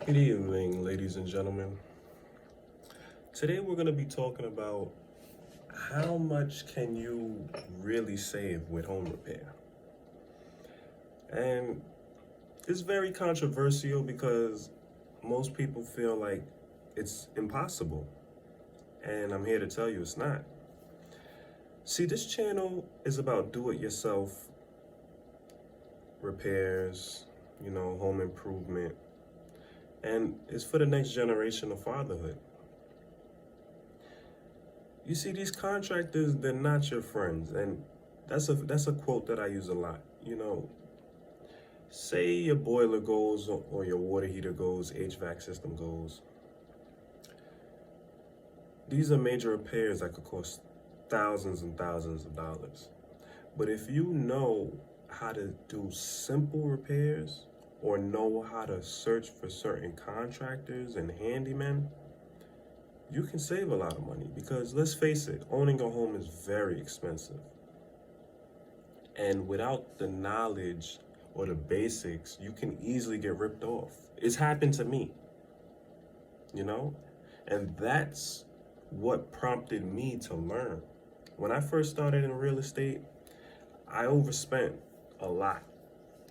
Good evening, ladies and gentlemen. Today we're going to be talking about how much can you really save with home repair. And it's very controversial because most people feel like it's impossible. And I'm here to tell you it's not. See, this channel is about do-it-yourself repairs, home improvement, and it's for the next generation of fatherhood. You see, these contractors, they're not your friends, and that's a quote that I use a lot. Say your boiler goes or your water heater goes, HVAC system goes. These are major repairs that could cost thousands and thousands of dollars. But if you know how to do simple repairs or know how to search for certain contractors and handymen, you can save a lot of money because let's face it, owning a home is very expensive. And without the knowledge or the basics, you can easily get ripped off. It's happened to me, you know? And that's what prompted me to learn. When I first started in real estate, I overspent a lot,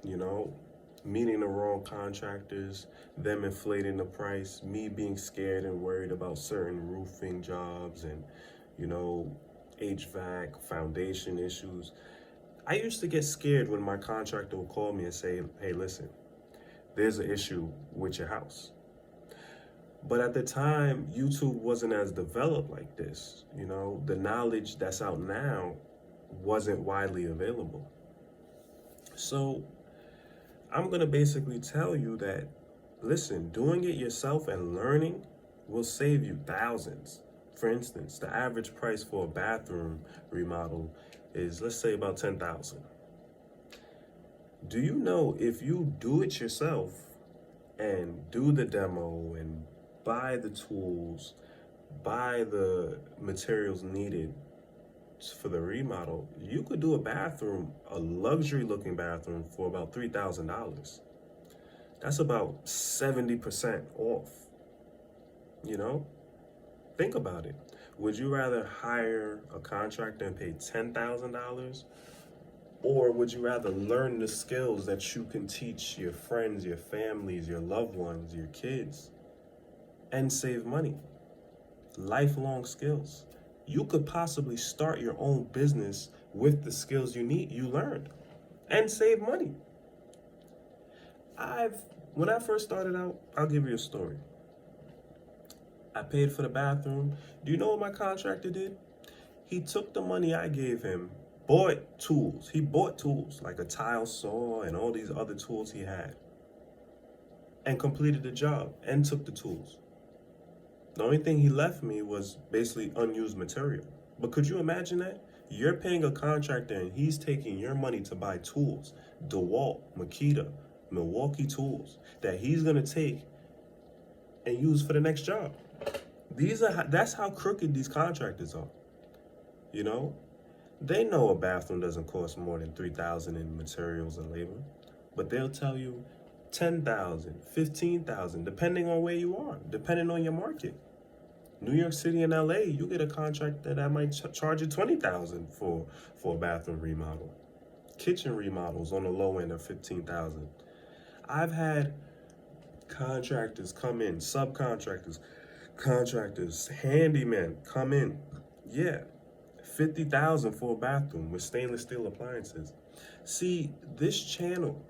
you know, meeting the wrong contractors, them inflating the price, me being scared and worried about certain roofing jobs and, you know, HVAC, foundation issues. I used to get scared when my contractor would call me and say, hey, listen, there's an issue with your house. But at the time, YouTube wasn't as developed like this. The knowledge that's out now wasn't widely available. So I'm going to basically tell you that, listen, doing it yourself and learning will save you thousands. For instance, the average price for a bathroom remodel is, let's say, about 10,000. Do you know if you do it yourself and do the demo and buy the tools, buy the materials needed for the remodel, you could do a luxury looking bathroom for about $3,000. That's about 70% off. You know, think about it. Would you rather hire a contractor and pay $10,000? Or would you rather learn the skills that you can teach your friends, your families, your loved ones, your kids, and save money? Lifelong skills. You could possibly start your own business with the skills you learned and save money. When I first started out, I'll give you a story. I paid for the bathroom. Do you know what my contractor did? He took the money I gave him, bought tools. He bought tools like a tile saw and all these other tools he had, and completed the job and took the tools. The only thing he left me was basically unused material. But could you imagine that? You're paying a contractor and he's taking your money to buy tools, DeWalt, Makita, Milwaukee tools that he's gonna take and use for the next job. That's how crooked these contractors are. You know, they know a bathroom doesn't cost more than $3,000 in materials and labor, but they'll tell you 10,000, 15,000, depending on where you are, depending on your market. New York City and LA, you get a contractor that might charge you 20,000 for a bathroom remodel. Kitchen remodels on the low end of 15,000. I've had contractors come in, subcontractors, contractors, handymen come in. Yeah, 50,000 for a bathroom with stainless steel appliances. See, this channel,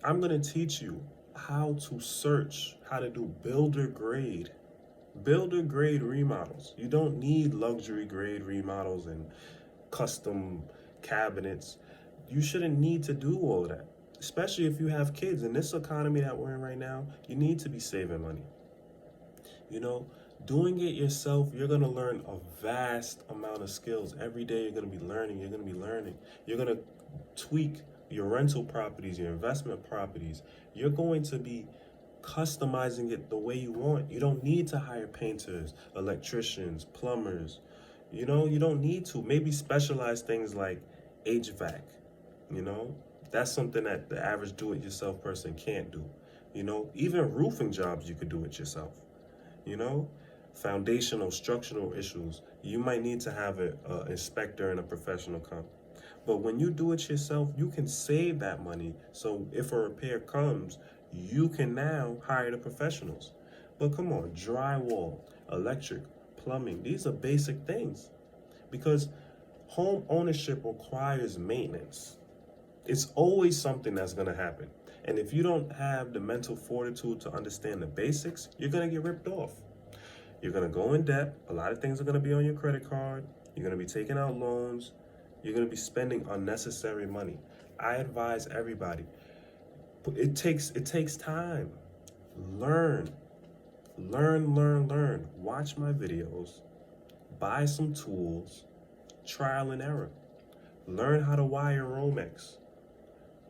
I'm gonna teach you how to search, how to do builder grade remodels. You don't need luxury grade remodels and custom cabinets. You shouldn't need to do all of that, especially if you have kids. In this economy that we're in right now, you need to be saving money. You know, doing it yourself, you're going to learn a vast amount of skills. Every day you're going to be learning, You're going to tweak your rental properties, your investment properties. You're going to be customizing it the way you want. You don't need to hire painters, electricians, plumbers. You don't need to. Maybe specialize things like HVAC, you know? That's something that the average do-it-yourself person can't do. You know, even roofing jobs, you could do it yourself. You know, foundational, structural issues, you might need to have an inspector and a professional come. But when you do it yourself, you can save that money. So if a repair comes, you can now hire the professionals. But come on, drywall, electric, plumbing, these are basic things because home ownership requires maintenance. It's always something that's going to happen. And if you don't have the mental fortitude to understand the basics, you're going to get ripped off. You're going to go in debt. A lot of things are going to be on your credit card. You're going to be taking out loans. You're going to be spending unnecessary money. I advise everybody. It takes time. Learn. Learn. Watch my videos. Buy some tools. Trial and error. Learn how to wire Romex.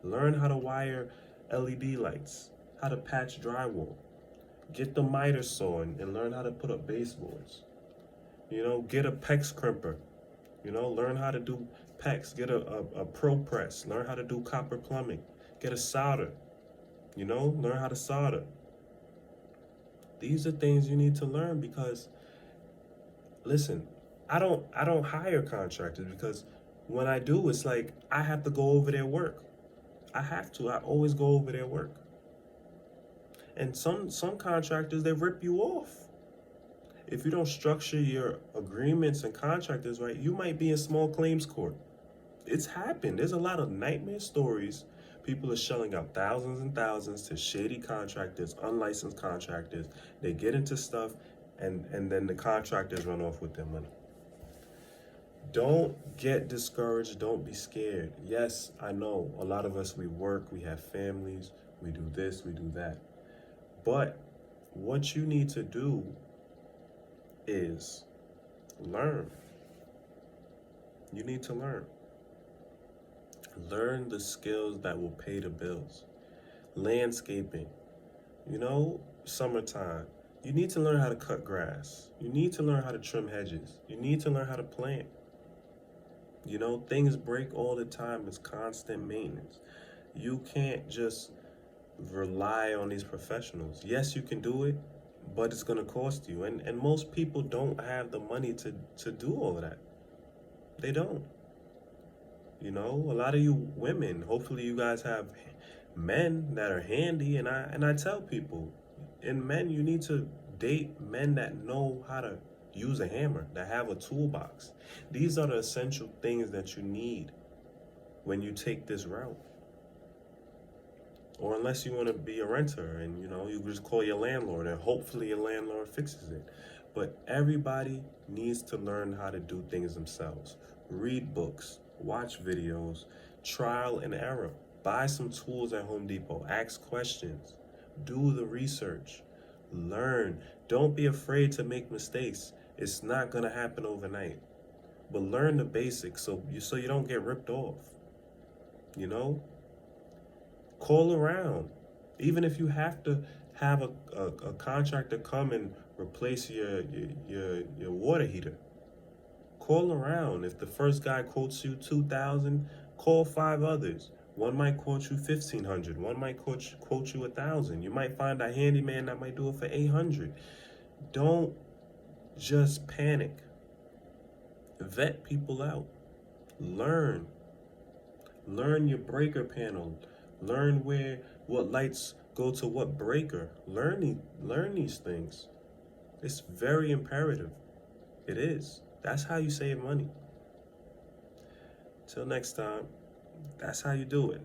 Learn how to wire LED lights. How to patch drywall. Get the miter saw and learn how to put up baseboards. You know, get a PEX crimper. You know, learn how to do PEX. Get a Pro Press. Learn how to do copper plumbing. Get a solder. You know, learn how to solder. These are things you need to learn because, listen, I don't hire contractors because when I do, it's like I have to go over their work. I have to. I always go over their work. And some contractors, they rip you off. If you don't structure your agreements and contractors right, you might be in small claims court. It's happened. There's a lot of nightmare stories. People are shelling out thousands and thousands to shady contractors, unlicensed contractors. They get into stuff and then the contractors run off with their money. Don't get discouraged. Don't be scared. Yes, I know a lot of us, we work, we have families, we do this, we do that. But what you need to do is learn. You need to learn. Learn the skills that will pay the bills. Landscaping, you know, summertime. You need to learn how to cut grass. You need to learn how to trim hedges. You need to learn how to plant. You know, things break all the time. It's constant maintenance. You can't just rely on these professionals. Yes, you can do it, but it's going to cost you. And most people don't have the money to do all of that. They don't. You know, a lot of you women, hopefully you guys have men that are handy. And I tell people, in men, you need to date men that know how to use a hammer, that have a toolbox. These are the essential things that you need when you take this route. Or unless you want to be a renter and, you know, you just call your landlord and hopefully your landlord fixes it. But everybody needs to learn how to do things themselves. Read books, watch videos, trial and error. Buy some tools at Home Depot. Ask questions. Do the research. Learn. Don't be afraid to make mistakes. It's not going to happen overnight. But learn the basics so you don't get ripped off. You know? Call around. Even if you have to have a contractor come and replace your water heater. Call around. If the first guy quotes you $2,000, call 5 others. One might quote you $1,500. One might quote you $1,000. You might find a handyman that might do it for $800. Don't just panic. Vet people out. Learn. Learn your breaker panel. Learn what lights go to what breaker. Learn these things. It's very imperative. It is. That's how you save money. Till next time, that's how you do it.